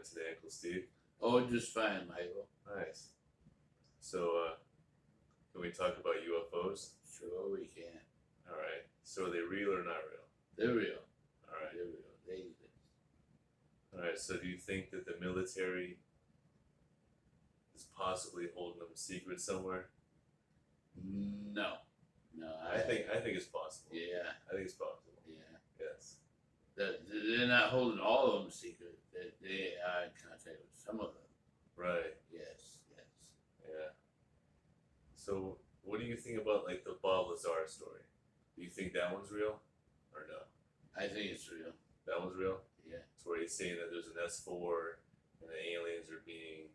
doing today, Uncle Steve? Oh, just fine, Michael. Nice. So, can we talk about UFOs? Sure we can. All right. So, are they real or not real? They're real. All right. They're real. They exist. All right. So, do you think that the military is possibly holding them secret somewhere? No. No. I think it's possible. Yeah. I think it's possible. Yeah. Yes. They're not holding all of them secret. They are in contact with some of them. Right. Yes. Yes. Yeah. So, what do you think about like the Bob Lazar story? Do you think that one's real or no? I think it's real. That one's real. Yeah. It's where he's saying that there's an S4 and the aliens are being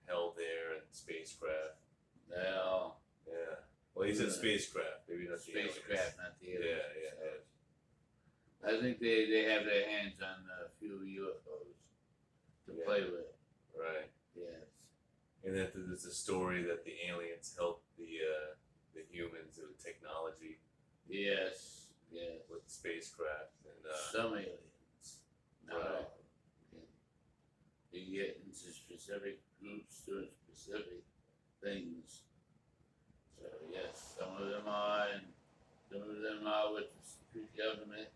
held there in spacecraft. Well. Yeah. Well, he said spacecraft, maybe not the aliens. Spacecraft, not the aliens. Yeah. I think they have their hands on a few UFOs to play with. Right. Yes. And that there's a story that the aliens helped the humans with technology. Yes. Yes. With the spacecraft and some aliens. Not right. all. You get into specific groups doing specific things. So yes, some of them are, and some of them are with the secret government.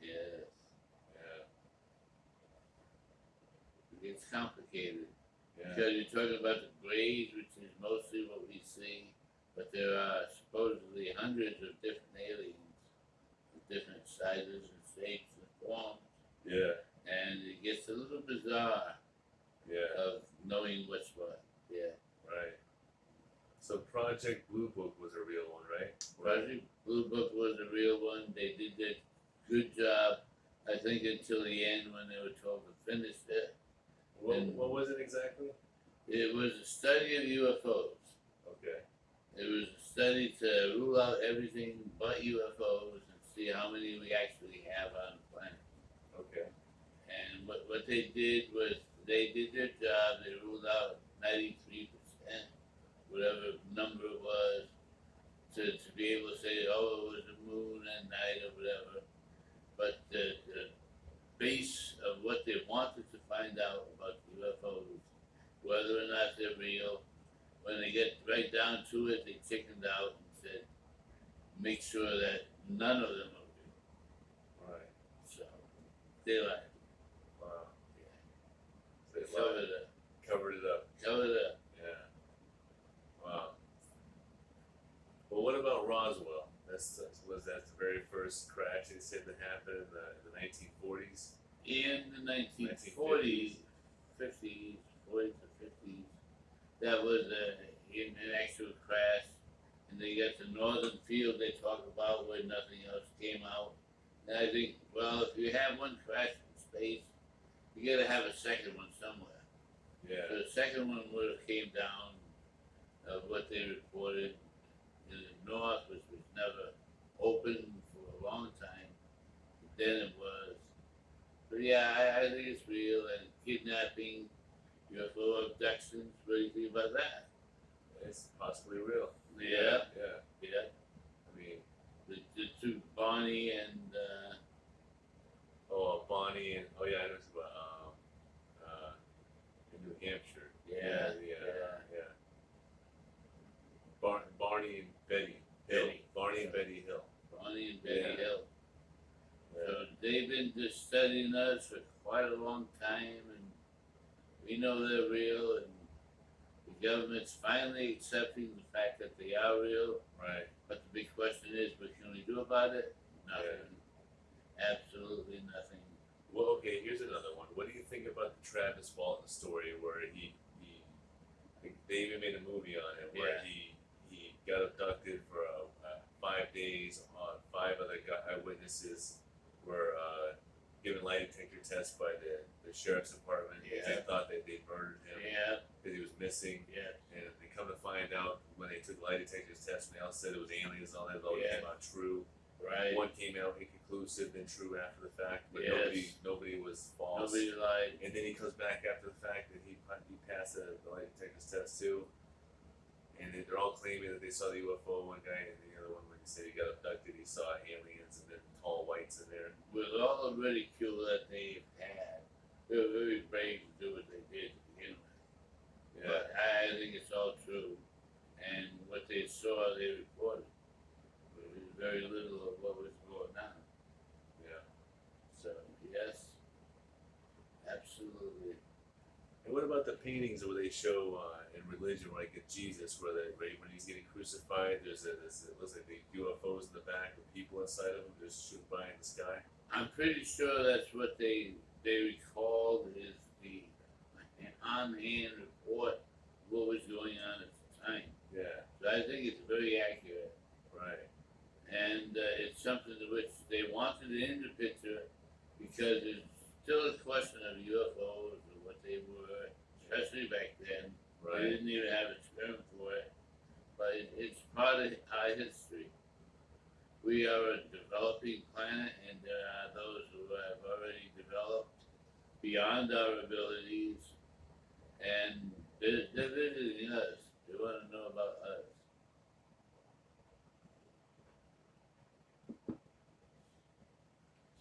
Yes. Yeah. It gets complicated. Yeah. Because you're talking about the grays, which is mostly what we see, but there are supposedly hundreds of different aliens of different sizes and shapes and forms. Yeah. And it gets a little bizarre of knowing what's what. Yeah. Right. So Project Blue Book was a real one, right? Project Blue Book was a real one. They did a good job, I think, until the end when they were told to finish it. What was it exactly? It was a study of UFOs. Okay. It was a study to rule out everything but UFOs and see how many we actually have on the planet. Okay. And what they did was they did their job. They ruled out 93%, whatever number it was, to be able to say, oh, it was the moon at night or whatever. But the base of what they wanted to find out about UFOs, whether or not they're real, when they get right down to it, they chickened out and said, make sure that none of them are real. Right. So they lied. Wow. Yeah. So they covered it up. Covered it up. Yeah. Wow. Well, what about Roswell? That's the very first crash they said that happened in the 1940s. In the 1940s, 50s, 40s or 50s, that was an actual crash. And they got the northern field they talk about where nothing else came out. And I think, well, if you have one crash in space, you got to have a second one somewhere. Yeah. So the second one would have came down of what they reported in the north, which was never open for a long time. But then it was. But yeah, I think it's real. And kidnapping, UFO abductions, what do you think about that? It's possibly real. Yeah. Yeah. I mean, The two, Bonnie and Bonnie and I know it's about in New Hampshire. Yeah. Barney and Betty Hill. Barney and Betty Hill. Bonnie and Betty Hill. Yeah. So they've been just studying us for quite a long time, and we know they're real, and the government's finally accepting the fact that they are real. Right. But the big question is, what can we do about it? Nothing. Absolutely nothing. Well, okay, here's another one. What do you think about the Travis Walton story where they even made a movie on it where he got abducted for 5 days on 5 other eyewitnesses were given lie detector tests by the sheriff's department. Yeah. They thought that they murdered him because he was missing. Yeah. And they come to find out when they took lie detector tests and they all said it was aliens and all that, it all came out true. Right. One came out inconclusive, then true after the fact, but nobody was false. Nobody lied. And then he comes back after the fact that he passed the lie detector test too. And they're all claiming that they saw the UFO. One guy and the other one, when he said he got abducted, he saw aliens and then tall whites in there. With all the ridicule that they've had, they were very brave to do what they did to begin with. Yeah. But I think it's all true. And what they saw, they reported. There was very little of what was going on. Yeah. So, yes, absolutely. And what about the paintings where they show in religion, like at Jesus, where when he's getting crucified, there's it looks like the UFOs in the back with people inside of them just shoot by in the sky. I'm pretty sure that's what they recalled is the on-hand report of what was going on at the time. Yeah. So I think it's very accurate. Right. And it's something to which they wanted it in the picture because it's still a question of UFOs and what they were, especially back then. They Right. didn't even have a term for it, but it's part of our history. We are a developing planet, and there are those who have already developed beyond our abilities, and they're visiting us. They want to know about us.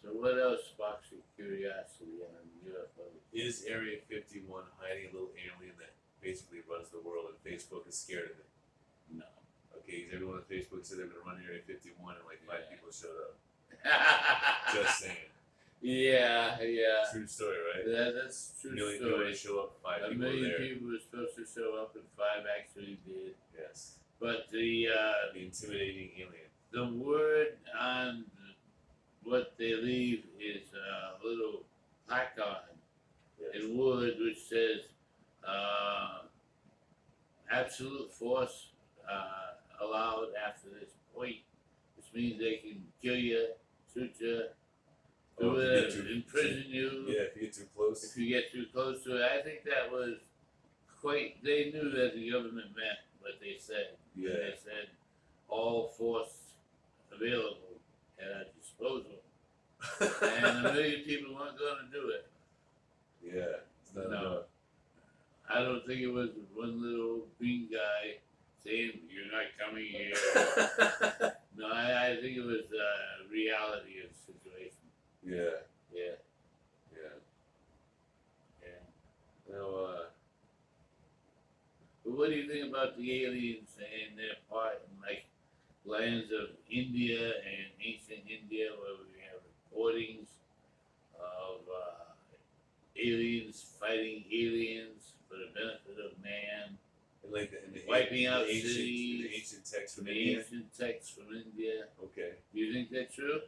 So what else sparks your curiosity on UFOs? Is Area 51 hiding a little alien that basically runs the world, and Facebook is scared of it? No. Okay, 'cause everyone on Facebook said they're going to run Area 51, and like 5 people showed up. Just Just saying. yeah. True story, right? That's true A million people story. to show up, 5 A people were million there. people were supposed to show up, and 5 actually did. Yes. But The intimidating alien. the word on what they leave is a little placard Yes. in wood which says absolute force allowed after this point, which means they can kill you, shoot you, Oh, do if you it, get too- imprison you. Yeah, if you get too close. If you get too close to it. I think that was quite, they knew that the government meant what they said. Yeah. And they said all force available at our disposal. And a million people weren't going to do it. Yeah. It's not No. I don't think it was one little green guy saying, "You're not coming here." enough. No, I think it was reality of the situation. Yeah. Yeah, Yeah. yeah. Now, But what do you think about the aliens and their part in like lands of India and ancient India, where we have recordings of aliens fighting aliens for the benefit of man, in like in the wiping out the ancient, cities, the ancient text from the India. ancient texts from India? Okay. Do you think that's true?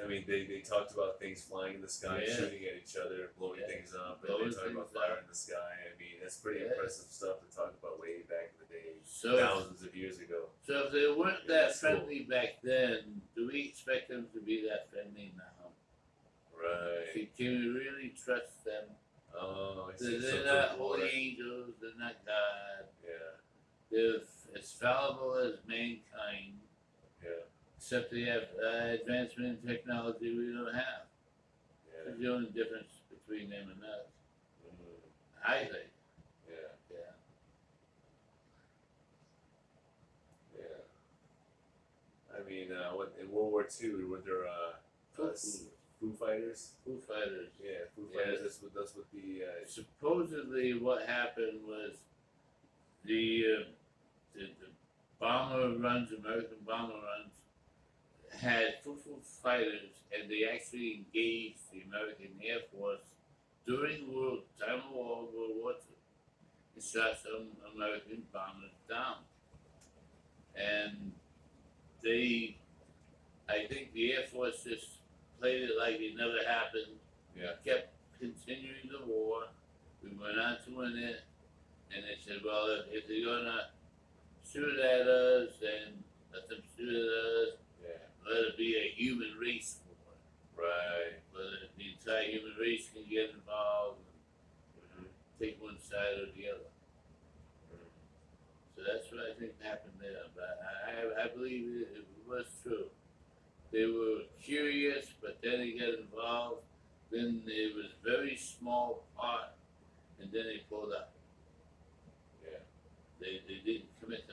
I mean, they talked about things flying in the sky, Yeah. shooting at each other, blowing Yeah. things up, and Blowing they talked about things fire up. in the sky. I mean, that's pretty Yeah. impressive stuff to talk about way back in the day, So, thousands of years ago. so if they weren't Yeah, that that's cool. friendly back then, do we expect them to be that friendly now? Right. Can we really trust them? Oh, I see. They're So not for holy war. angels. They're not God. Yeah. They're as fallible as mankind, Yeah. except they have advancement in technology we don't have. Yeah. That's the only difference between them and us, Mm, I think. yeah. Yeah. Yeah. I mean, what in World War II were there Foo Fighters? Foo Fighters. Yeah, Foo Yeah. Fighters. That's what the Supposedly, what happened was the bomber runs, American bomber runs, had Foo Fighters, and they actually engaged the American Air Force during the time of World War II. It shot some American bombers down, and I think the Air Force just played it like it never happened. Yeah. Kept continuing the war. We went on to win it, and they said, well, if they're gonna shoot at us, then let them shoot at us. yeah. Let it be a human race war, Right. where the entire human race can get involved Mm-hmm. and take one side or the other. So that's what I think happened there. But I believe it was true. They were curious, but then they got involved. Then it was very small part, and then they pulled up. Yeah. They didn't commit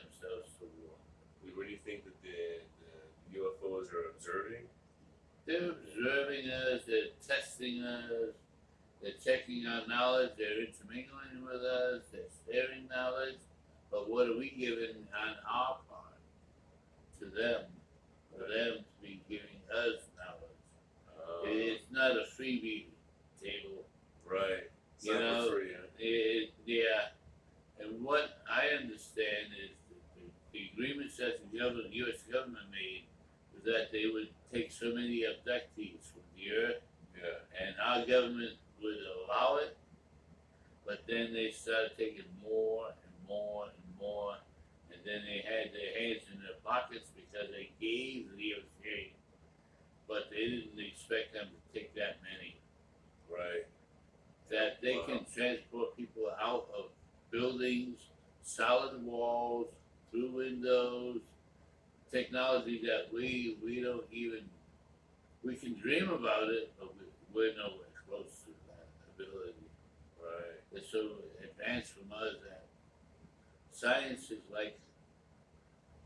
They're observing us, they're testing us, they're checking our knowledge, they're intermingling with us, they're sharing knowledge, but what are we giving on our part to them, for them to be giving us knowledge? It's not a freebie table. Right. It's You not know, for free, huh? yeah. And what I understand is that the agreements that the U.S. government made was that they would take so many abductees from the earth, Yeah. and our government would allow it, but then they started taking more and more and more, and then they had their hands in their pockets because they gave the okay, but they didn't expect them to take that many. Right. That they can transport people out of buildings, solid walls, through windows, technology that we don't even, we can dream about it, but we're nowhere close to that ability. Right. They're so advanced from us that science is like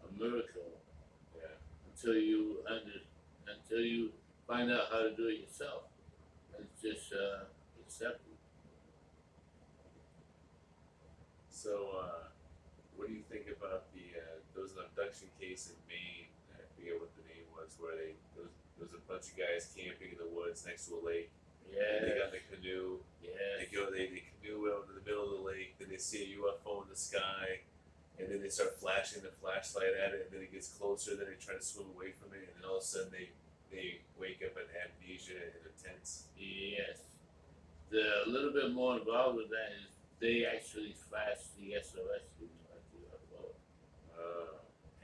a miracle Yeah. until you find out how to do it yourself. It's just accepted. So, what do you think about the there was an abduction case in Maine? I forget what the name was, where there was a bunch of guys camping in the woods next to a lake. And they got in the canoe. Yeah. They canoe out in the middle of the lake. Then they see a UFO in the sky, and then they start flashing the flashlight at it. And then it gets closer. Then they try to swim away from it, and then all of a sudden they wake up in amnesia in a tense. Yes. The little bit more involved with that is they actually flashed the SOS signal at the UFO.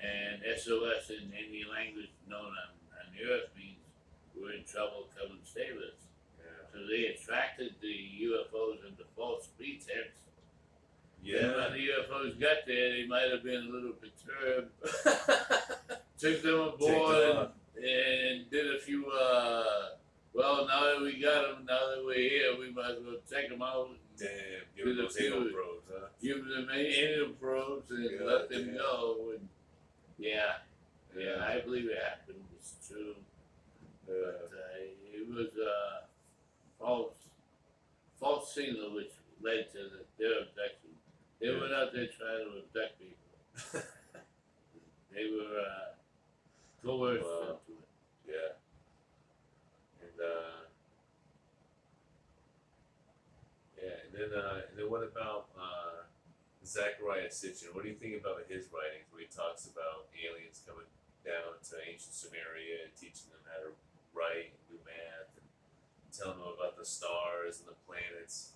And SOS in any language known on the earth means we're in trouble, come and save us. Yeah. So they attracted the UFOs under false pretense. And Yeah. when the UFOs got there, they might have been a little perturbed. Took them aboard and did a few, well, now that we got them, now that we're here, we might as well check them out. Damn. Give them those anal probes, huh? Give them anal probes and let them go. And yeah, I believe it happened. It's true. But it was a false signal which led to their abduction. They went out there trying to abduct people. They were coerced into it. Yeah. And then what about Zachariah Sitchin? What do you think about his writings where he talks about aliens coming down to ancient Sumeria and teaching them how to write and do math and telling them about the stars and the planets?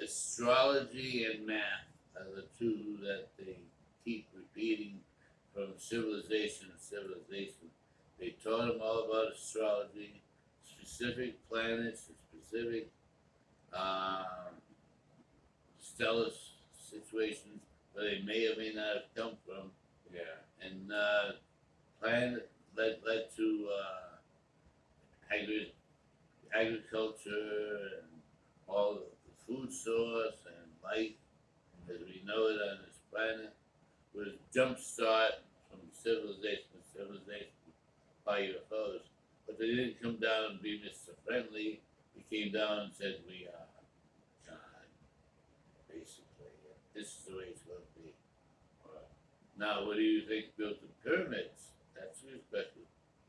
Astrology and math are the two that they keep repeating from civilization to civilization. They taught them all about astrology, specific planets, and specific stellar situations where they may or may not have come from. Yeah. And planet led to agriculture and all the food source and life as we know it on this planet was jumpstart from civilization to civilization by UFOs. But they didn't come down and be Mr. Friendly. They came down and said, we are God, basically. This is the way it's going to be. Now, what do you think built the pyramids? That's your question.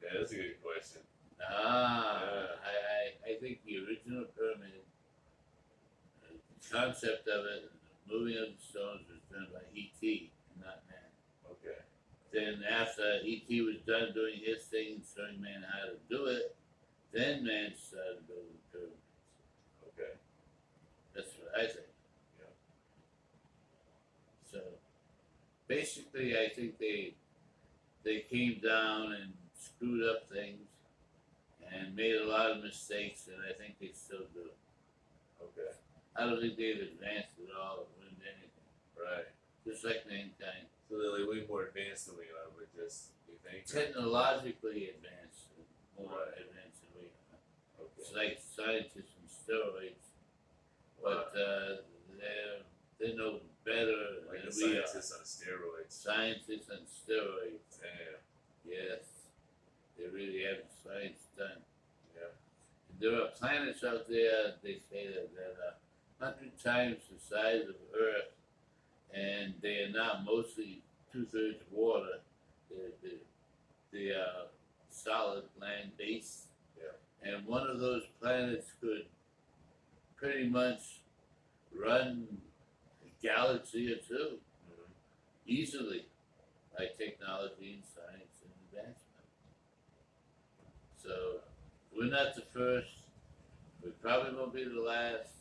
Yeah, that's a good question. I think the original pyramid, the concept of it, the moving of the stones was done by E.T., not man. Okay. Then after E.T. was done doing his thing, showing man how to do it, then man started building pyramids. Okay. That's what I think. Yeah. So basically, I think they came down and screwed up things and made a lot of mistakes, and I think they still do. Okay. I don't think they've advanced at all or learned anything. Right. Just like mankind. So they're way more advanced than we are, but just, you think? Technologically advanced, more Right. advanced than we are. Okay. It's like scientists on steroids, but they're no better Like than the we are. scientists on steroids. Scientists on steroids. Damn. Yes. They really have the science done. Yeah. There are planets out there, they say that are 100 times the size of Earth, and they are now mostly 2/3 water. They are solid land based. Yeah. And one of those planets could pretty much run a galaxy or two Mm-hmm. easily by technology and science and advancement. So we're not the first. We probably won't be the last,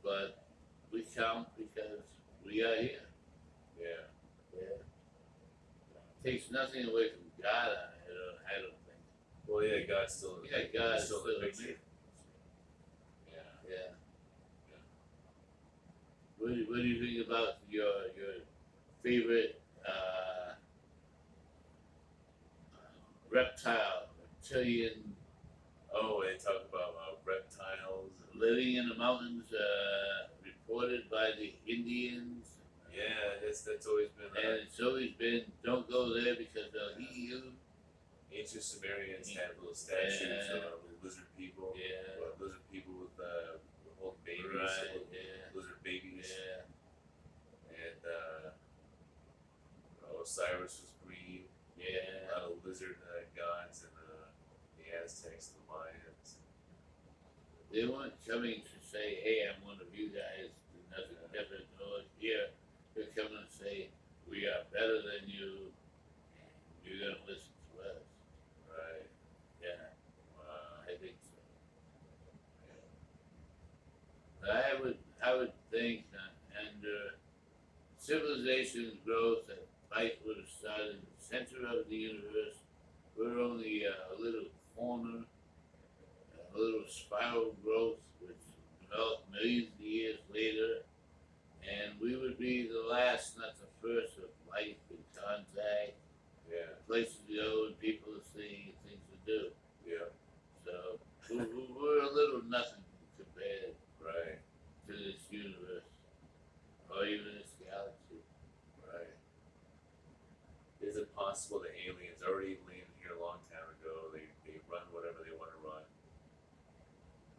but we count because we are here. Yeah. Yeah. Takes nothing away from God. I don't think. Well, yeah, God's still. Yeah, God's still still the a picture. me. Yeah. Yeah. What do you think about your favorite reptilian Oh, they talk about reptiles. living in the mountains, reported by the Indians? Yeah, that's always been. And it's always been, don't go there because they'll eat you. Ancient Sumerians had little statues Yeah. of lizard people. Yeah. Lizard people with holding babies. Right, little yeah. Lizard babies. Yeah. And Osiris was green. Yeah. A lot of lizard gods in the Aztecs and the Mayans. They weren't coming to say, hey, I'm one of you guys, there's nothing different than us here. They're coming to say, we are better than you, and you're going to listen to us. Right. Yeah, Wow. I think so. I would think that under civilization's growth, that life would have started in the center of the universe. We're only a little corner, a little spiral growth, which developed millions of years later, and we would be the last, not the first, of life in contact, Yeah. places to go, and people to see, things to do. Yeah. So we're a little nothing compared Right. to this universe, or even this galaxy. Right. Is it possible that aliens already landed here a long time ago? They run whatever they want to run,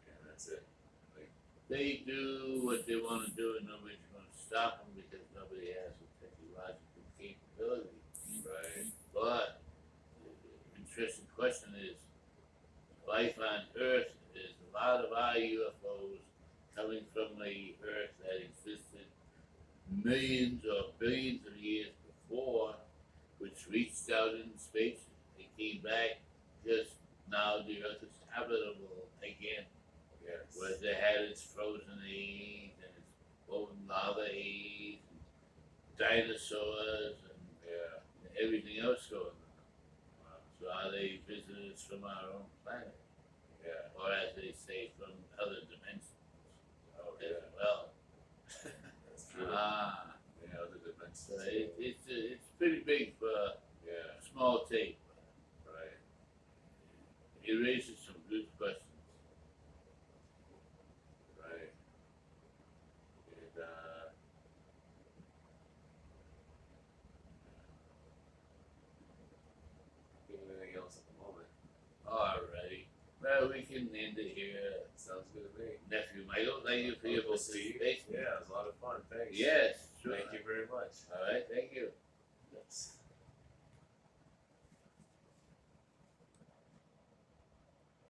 and that's it. Like, They do what they want to do, and nobody's going to stop them because nobody has the technological capability. right. But the interesting question is, life on Earth is a lot of our UFOs coming from a Earth that existed millions or billions of years before, which reached out in space. They came back because now the Earth is habitable again. Yes. Where they had its frozen age and its molten lava age, and dinosaurs, and Yeah. everything else going on. Wow. So are they visitors from our own planet? Yeah. Or as they say, from other dimensions Oh as yeah. well? That's true. Yeah. Other dimensions. So it's pretty big for a Yeah. small tape. Right. It raises some good questions. Right. And anything else at the moment? Alrighty. Well, we can end it here. Sounds good to me. Nephew Michael, thank you for your Uncle Steve. participation. Yeah, it was a lot of fun. Thanks. Yes, sure. Thank you very much. All right, thank you.